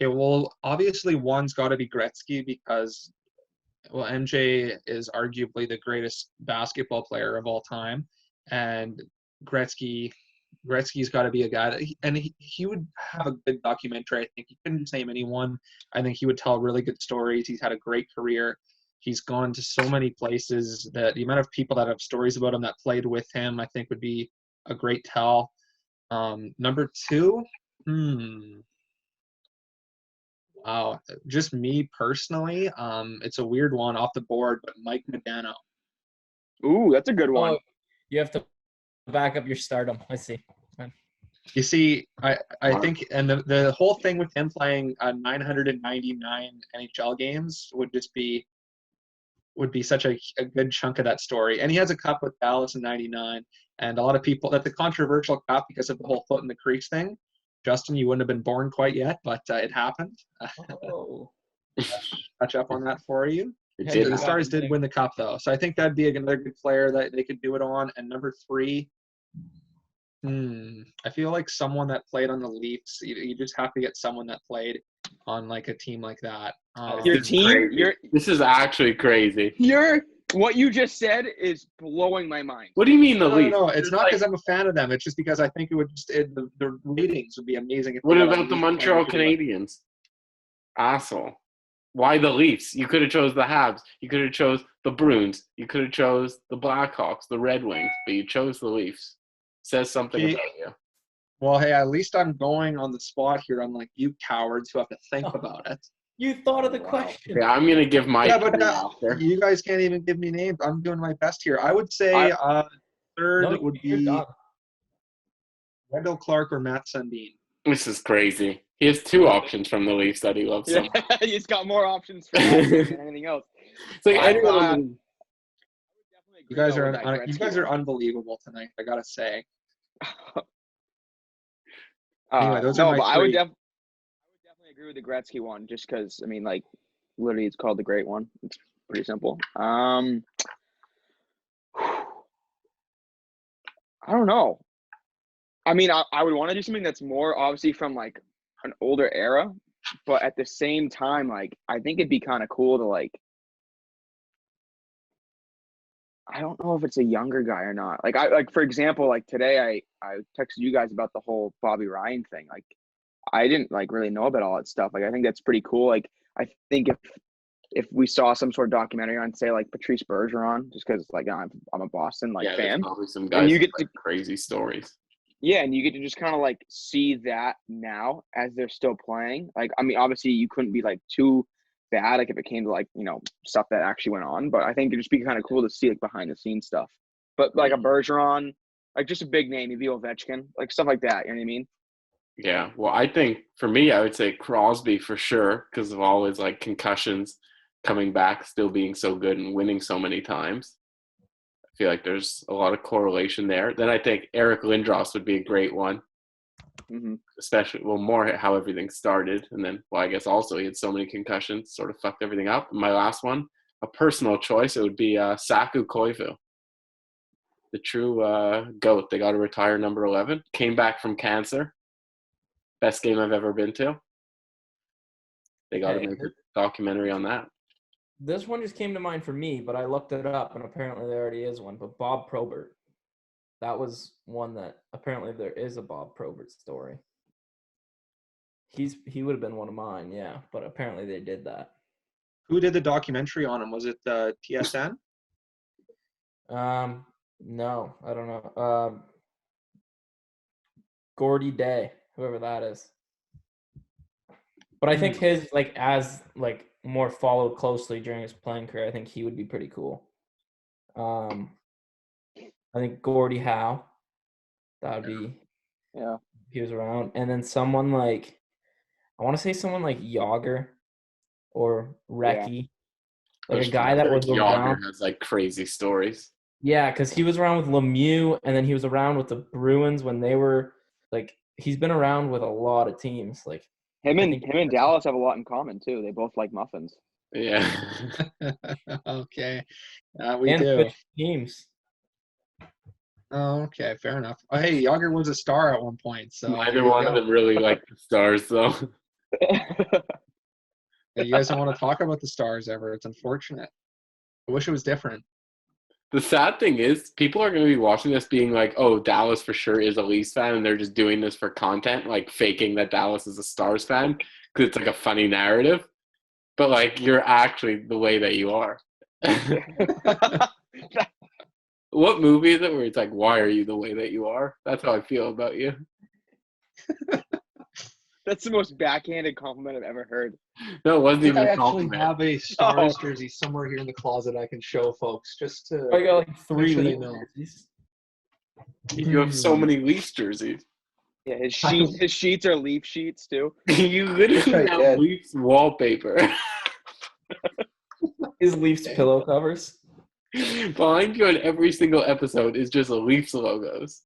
Okay, well, obviously one's got to be Gretzky because, well, MJ is arguably the greatest basketball player of all time, and Gretzky's got to be a guy that he would have a good documentary. I think he couldn't just name anyone. I think he would tell really good stories. He's had a great career. He's gone to so many places that the amount of people that have stories about him that played with him, I think, would be a great tell. Number 2, wow, just me personally, it's a weird one off the board, but Mike Modano. Ooh, that's a good one. Oh, you have to back up your stardom. I see. You see, I think, and the whole thing with him playing 999 NHL games would be such a good chunk of that story. And he has a cup with Dallas in 99, and a lot of people, that's a controversial cup because of the whole foot in the crease thing. Justin, you wouldn't have been born quite yet, but it happened. Oh. Touch up on that for you. It The Stars did win the cup, though. So I think that'd be another good player that they could do it on. And number 3, I feel like someone that played on the Leafs. You just have to get someone that played on like a team like that. Your team? This is actually crazy. What you just said is blowing my mind. What do you mean the Leafs? No, it's not because I'm a fan of them. It's just because I think it would the ratings would be amazing. What about the Montreal Canadiens? Asshole. Why the Leafs? You could have chose the Habs. You could have chose the Bruins. You could have chose the Blackhawks, the Red Wings, but you chose the Leafs. Says something about you. Well, hey, at least I'm going on the spot here, unlike you cowards who have to think about it. You thought of the question. Yeah, I'm going to give my you guys can't even give me names. I'm doing my best here. I would say third would be Wendell Clark or Matt Sundin. This is crazy. He has 2 options from the Leafs that he loves so much. He's got more options for that than anything else. It's like anyone. You guys are unbelievable tonight, I gotta say. Anyway, those are my 3. I would definitely agree with the Gretzky one, just because I mean, like, literally, it's called the Great One. It's pretty simple. I don't know. I mean, I would want to do something that's more obviously from like an older era, but at the same time, like, I think it'd be kind of cool to like. I don't know if it's a younger guy or not. Like for example, like today I texted you guys about the whole Bobby Ryan thing. Like, I didn't like really know about all that stuff. Like, I think that's pretty cool. Like, I think if we saw some sort of documentary on, say, like Patrice Bergeron, just because like I'm a Boston fan. Probably some guys you get crazy stories. Yeah, and you get to just kind of like see that now as they're still playing. Like, I mean, obviously you couldn't be like too bad, like if it came to like, you know, stuff that actually went on, but I think it'd just be kind of cool to see like behind the scenes stuff. But like a Bergeron, like just a big name, maybe Ovechkin, like stuff like that. You know what I mean? Yeah. Well, I think for me, I would say Crosby for sure because of all his like concussions, coming back, still being so good and winning so many times. I feel like there's a lot of correlation there. Then I think Eric Lindros would be a great one. Mm-hmm. Especially, well, more how everything started. And then, well, I guess also he had so many concussions, sort of fucked everything up. And my last one, a personal choice, it would be Saku Koivu. The true GOAT. They got to retire number 11. Came back from cancer. Best game I've ever been to. They got to make a documentary on that. This one just came to mind for me, but I looked it up, and apparently there already is one. But Bob Probert. That was one that apparently there is a Bob Probert story. He would have been one of mine, yeah. But apparently they did that. Who did the documentary on him? Was it TSN? No, I don't know. Gordy Day, whoever that is. But I think his as more followed closely during his playing career, I think he would be pretty cool. I think Gordie Howe, that would be, yeah, if he was around. And then someone I want to say someone like Yager or Recchi. Like a guy that was Yager around. has like crazy stories. Yeah, because he was around with Lemieux, and then he was around with the Bruins when they were like. He's been around with a lot of teams. Like Him I and think him and Dallas have a lot in common too. They both like muffins. Yeah. Okay, we and do. switched teams. Oh, okay, fair enough. Oh, hey, Yager was a star at one point, so there Neither you one of go. them really like the Stars, though. Yeah, you guys don't want to talk about the Stars ever. It's unfortunate. I wish it was different. The sad thing is, people are going to be watching this being like, oh, Dallas for sure is a Leafs fan, and they're just doing this for content, like faking that Dallas is a Stars fan, because it's like a funny narrative. But like, you're actually the way that you are. What movie is it where it's like, why are you the way that you are? That's how I feel about you. That's the most backhanded compliment I've ever heard. No, it wasn't I even a actually compliment. have a Stars jersey somewhere here in the closet I can show folks just to I got like make 3 sure they Leafs know. jerseys. You have so many Leafs jerseys. Yeah, his sheets are Leaf sheets too. You literally I have did. Leafs wallpaper. His Leafs pillow covers. Behind you on every single episode is just Leafs logos.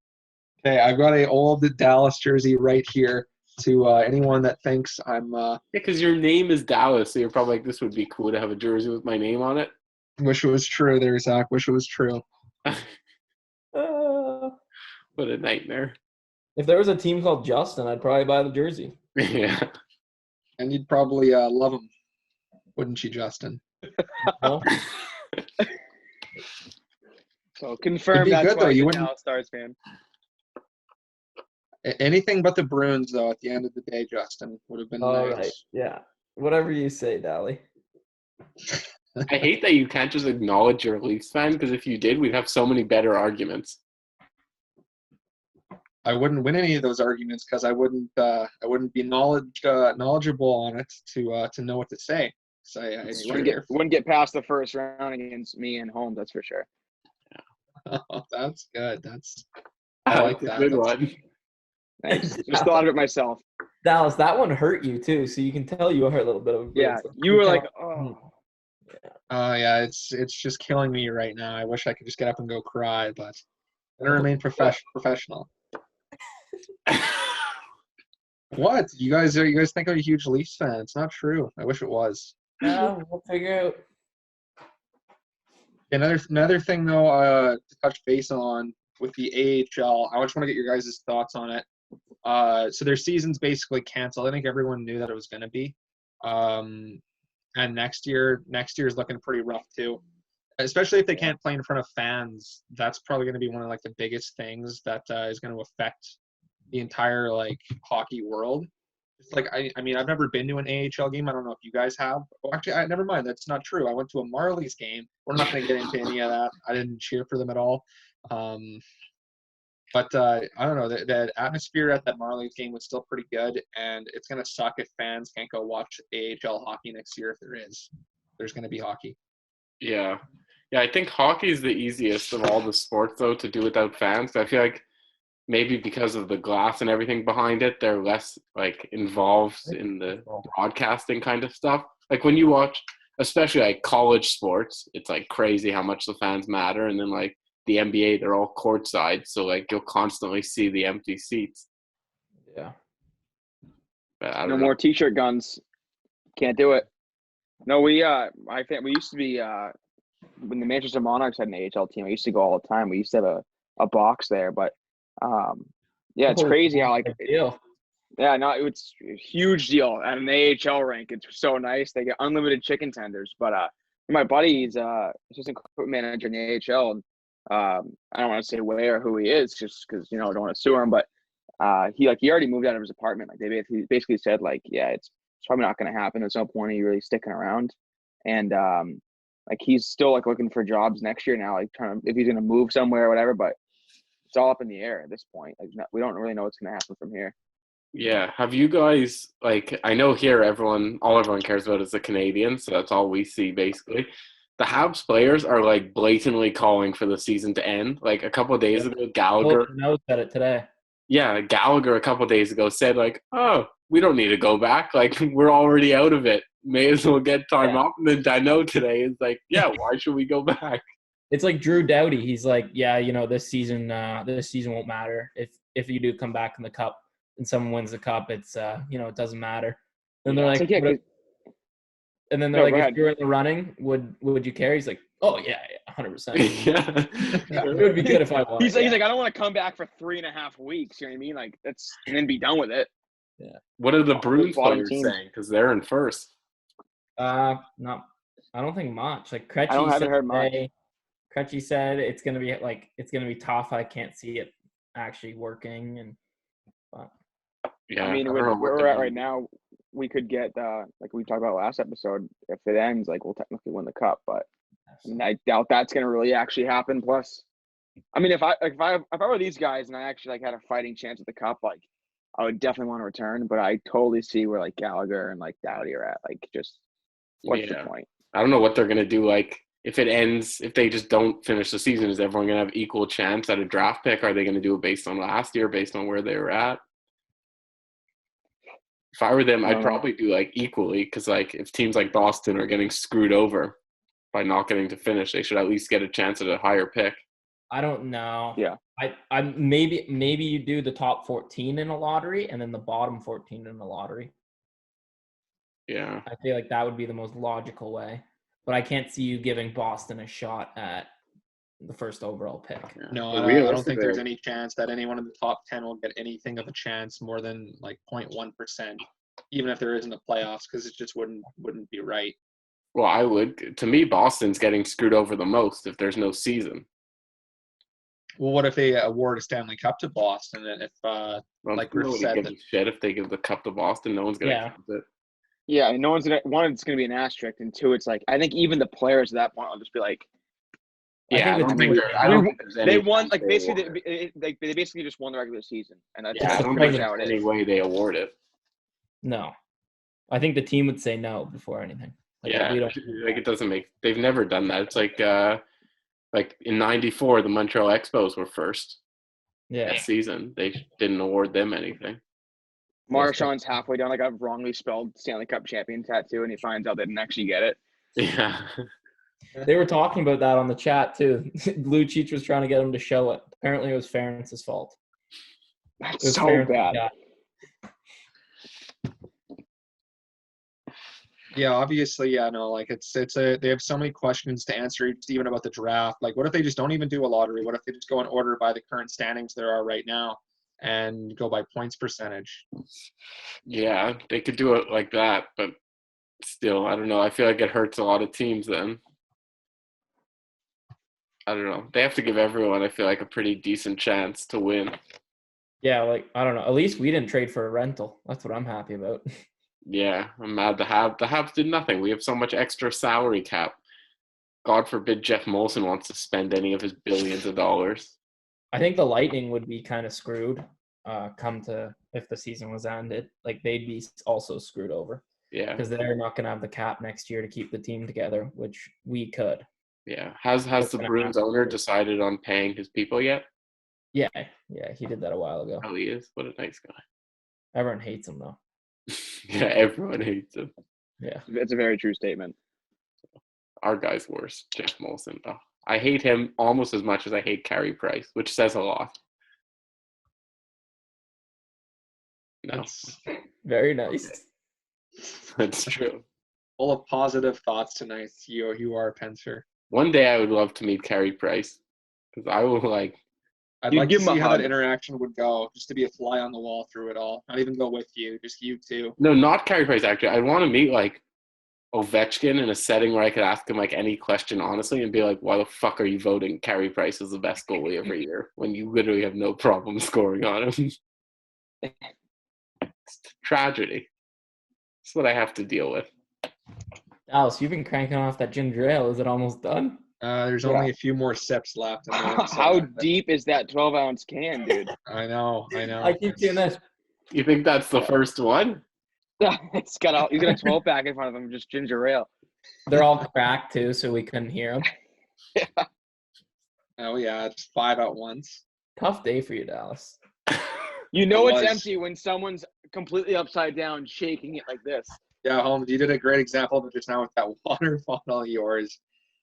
Okay, I've got a old Dallas jersey right here to anyone that thinks I'm Yeah, because your name is Dallas, so you're probably like, this would be cool to have a jersey with my name on it. wish it was true there, Zach. Wish it was true. What a nightmare. If there was a team called Justin, I'd probably buy the jersey. Yeah. And you'd probably love him, wouldn't you, Justin? No? So confirm It'd be that's good, why though. he's You a wouldn't- Dallas Stars fan. Anything but the Bruins, though, at the end of the day, Justin, would have been All nice. right. Yeah. Whatever you say, Dally. I hate that you can't just acknowledge you're a Leafs fan, because if you did, we'd have so many better arguments. I wouldn't win any of those arguments because I wouldn't be knowledgeable on it to know what to say. So I You stray wouldn't get past the first round against me and home, that's for sure. Oh, that's good. I like That's a that. good That's- one. Thanks. Just thought of it myself. Dallas, that one hurt you too, so you can tell you are a little bit of a Yeah, Bruins. you were like, oh. yeah, it's just killing me right now. I wish I could just get up and go cry, but I'm gonna remain professional. What? You guys think I'm a huge Leafs fan? It's not true. I wish it was. We'll figure out. Another thing though, to touch base on with the AHL, I just want to get your guys' thoughts on it. So their season's basically canceled. I think everyone knew that it was going to be. And next year is looking pretty rough too. Especially if they can't play in front of fans, that's probably going to be one of like the biggest things that is going to affect the entire like hockey world. It's like I mean I've never been to an AHL game. I don't know if you guys have. Well, actually, never mind. That's not true. I went to a Marlies game. We're not going to get into any of that. I didn't cheer for them at all. But I don't know. The atmosphere at that Marlies game was still pretty good, and it's going to suck if fans can't go watch AHL hockey next year. If there's going to be hockey. Yeah. Yeah, I think hockey is the easiest of all the sports, though, to do without fans. I feel like maybe because of the glass and everything behind it, they're less, like, involved in the broadcasting kind of stuff. Like, when you watch, especially, like, college sports, it's, like, crazy how much the fans matter. And then, like, the NBA, they're all courtside. So, like, you'll constantly see the empty seats. Yeah. But I No don't know. more T-shirt guns. Can't do it. No, we used to be when the Manchester Monarchs had an AHL team. I used to go all the time. We used to have a box there, but yeah, it's crazy how like deal. yeah, no, it's a huge deal at an AHL rank. It's so nice. They get unlimited chicken tenders. But my buddy, he's assistant equipment manager in the AHL, and I don't want to say where or who he is, just because I don't want to sue him. But he already moved out of his apartment. Like they basically said like, yeah, it's probably not going to happen. There's no point in you really sticking around. And like he's still like looking for jobs next year now, like trying to, if he's going to move somewhere or whatever. But it's all up in the air at this point. Like we don't really know what's going to happen from here. Yeah. Have you guys, like, I know here all everyone cares about is the Canadians, so that's all we see basically. The Habs players are like blatantly calling for the season to end. Like a couple of days ago, Gallagher. Knows said it today. Yeah, Gallagher a couple of days ago said like, "Oh, we don't need to go back. Like we're already out of it. May as well get time off." And then Dino today is like, "Yeah, why should we go back?" It's like Drew Doughty. He's like, yeah, this season won't matter if you do come back in the cup and someone wins the cup. It's it doesn't matter. And they're It's like, like, and then they're no, like, go if ahead. you're in the running, would you carry? He's like, oh yeah, 100%. Yeah. It would be good if I won. He's like, I don't want to come back for 3.5 weeks. You know what I mean? Like, and then be done with it. Yeah. What are the Bruins bottom players teams. saying? Because they're in first. Not. I don't think much. Like I Krejci haven't heard much. Krejci said it's gonna be tough. I can't see it actually working. Yeah, I mean, where we're at right now, we could get like we talked about last episode. If it ends, like we'll technically win the cup, but I doubt that's gonna really actually happen. Plus, I mean, if I were these guys and I actually like had a fighting chance at the cup, like I would definitely want to return. But I totally see where like Gallagher and like Doughty are at. Like, just what's the point? I don't know what they're gonna do. Like, if it ends, if they just don't finish the season, is everyone gonna have equal chance at a draft pick? Are they gonna do it based on last year, based on where they were at? If I were them, I'd probably do like equally, because like if teams like Boston are getting screwed over by not getting to finish, they should at least get a chance at a higher pick. I don't know. Yeah. I maybe you do the top 14 in a lottery and then the bottom 14 in a lottery. Yeah. I feel like that would be the most logical way. But I can't see you giving Boston a shot at the first overall pick. Yeah. No, I don't think there's any chance that anyone in the top 10 will get anything of a chance more than like 0.1%, even if there isn't a playoffs, because it just wouldn't be right. Well, I would. To me, Boston's getting screwed over the most if there's no season. Well, what if they award a Stanley Cup to Boston? And if, like Griff said, gives a shit if they give the cup to Boston, no one's gonna count it. Yeah, and no one's gonna. One, it's gonna be an asterisk, and two, it's like I think even the players at that point will just be like, yeah, I don't think there's any they won. Like basically, they basically just won the regular season, and that's I don't think there's any way they award it. No, I think the team would say no before anything. Like, it doesn't make. They've never done that. It's like in '94, the Montreal Expos were first. Yeah. That season, they didn't award them anything. Marchand's halfway down like a wrongly spelled Stanley Cup champion tattoo, and he finds out they didn't actually get it. Yeah. They were talking about that on the chat too. Lucic was trying to get him to show it. Apparently, it was Ferentz's fault. That's so bad. Yeah, obviously, yeah, no, like they have so many questions to answer even about the draft. Like, what if they just don't even do a lottery? What if they just go in order by the current standings there are right now and go by points percentage? Yeah, they could do it like that, but still, I don't know. I feel like it hurts a lot of teams then. I don't know. They have to give everyone, I feel like, a pretty decent chance to win. Yeah, like, I don't know. At least we didn't trade for a rental. That's what I'm happy about. Yeah, I'm mad the Habs did nothing. We have so much extra salary cap. God forbid Jeff Molson wants to spend any of his billions of dollars. I think the Lightning would be kind of screwed if the season was ended. Like, they'd be also screwed over. Yeah. Because they're not going to have the cap next year to keep the team together, which we could. Yeah. Has the Bruins owner decided on paying his people yet? Yeah, he did that a while ago. Oh, he is? What a nice guy. Everyone hates him, though. Yeah, everyone hates him. Yeah. It's a very true statement. Our guy's worse, Jeff Molson. Oh, I hate him almost as much as I hate Carey Price, which says a lot. No. That's very nice. That's true. Full of positive thoughts tonight. You are, Pencer. One day I would love to meet Carey Price, because I will like. I'd like to see how that interaction would go, just to be a fly on the wall through it all. Not even go with you, just you two. No, not Carey Price, actually. I'd want to meet, like, Ovechkin in a setting where I could ask him, like, any question honestly and be like, why the fuck are you voting Carey Price as the best goalie every year when you literally have no problem scoring on him? It's tragedy. That's what I have to deal with. Alice, you've been cranking off that ginger ale. Is it almost done? There's only a few more sips left. How deep is that 12-ounce can, dude? I know. I keep seeing this. You think that's the first one? He's got a 12-pack in front of him, just ginger ale. They're all cracked, too, so we couldn't hear them. Yeah. Oh, yeah. It's 5 at once. Tough day for you, Dallas. You know it's empty when someone's completely upside down shaking it like this. Yeah, Holmes, you did a great example of it just now with that water bottle of yours.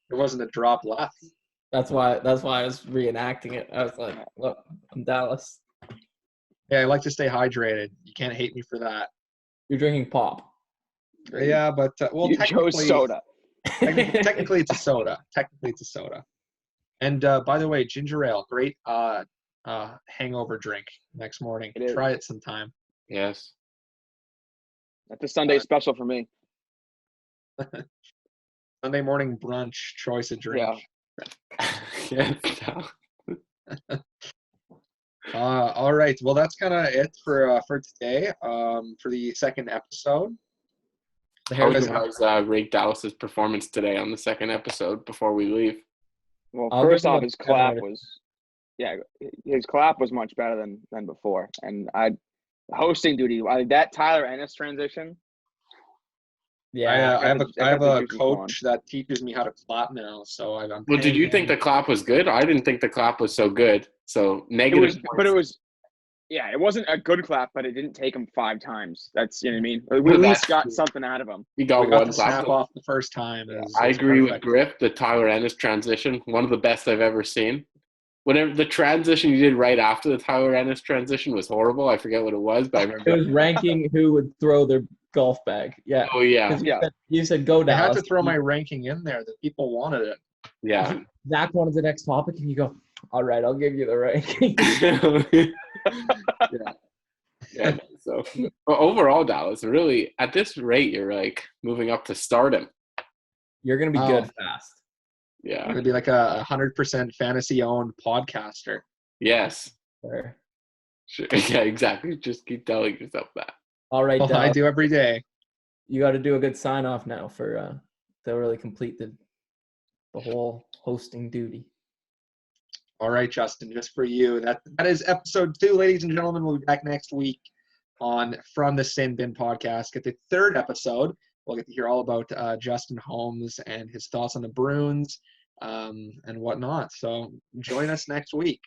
There wasn't a drop left. That's why I was reenacting it. I was like, look, I'm Dallas. Yeah, I like to stay hydrated. You can't hate me for that. You're drinking pop. Yeah, but well, You chose soda. technically it's a soda. Technically it's a soda. And by the way, ginger ale, great hangover drink next morning. It is. Try it sometime. Yes. That's a Sunday special for me. Sunday morning brunch choice of drink. Yeah. Yes. All right. Well, that's kind of it for today. For the second episode. How would you guys rate Dallas's performance today on the second episode before we leave? Well, I'll first give off, him a his clap 7 was, his clap was much better than before. And hosting duty, that Tyler Ennis transition. Yeah. I have a coach that teaches me how to clap now. So I'm. Well, did you think the clap was good? I didn't think the clap was so good. So negative. It wasn't a good clap, but it didn't take him 5 times. That's, you know what I mean? We at least got something out of him. He got one one snap clap off the first time. I agree with Griff. The Tyler Ennis transition, one of the best I've ever seen. Whenever the transition you did right after the Tyler Ennis transition was horrible. I forget what it was, but I remember. It was ranking who would throw their golf bag. Yeah. Oh, yeah. You said go Dallas. I had to throw my ranking in there. The people wanted it. Yeah. Zach wanted the next topic, and you go, all right, I'll give you the ranking. Yeah. So, but overall, Dallas, really, at this rate, you're like moving up to stardom. You're going to be good fast. Yeah. I'm going to be like a 100% fantasy-owned podcaster. Yes. Sure. Yeah, exactly. Just keep telling yourself that. All right, well, I do every day. You got to do a good sign-off now for to really complete the whole hosting duty. All right, Justin, just for you. That is episode 2, ladies and gentlemen. We'll be back next week on From the Sin Bin podcast. Get the 3rd episode. We'll get to hear all about Justin Holmes and his thoughts on the Bruins and whatnot. So join us next week.